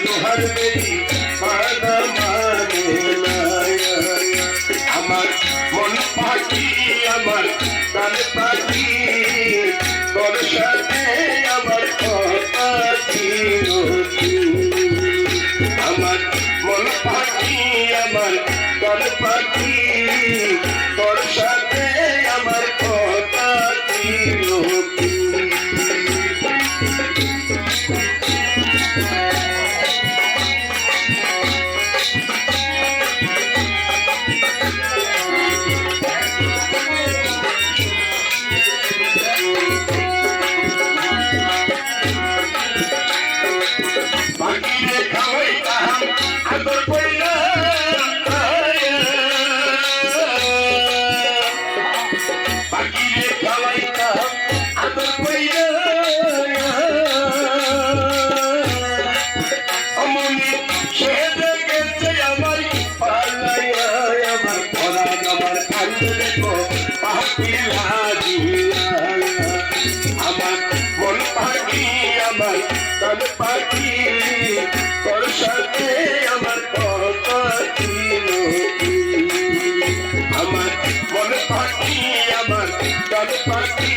লোহার বেরি বাধা মানে না আমার মন পাখি আমার প্রাণ পাখি তোর সাথে আমার কথা ছিল আমার মন পাখি আমার প্রাণ পাখি তোর সাথে আমার কথা ছিল আমার মন পাখি আমার প্রাণ পাখি তোর সাথে আমার কথা ছিল আমার মন পাখি আমার প্রাণ পাখি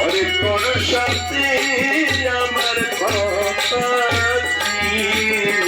অরে তোর সাথে আমার কথা ছিল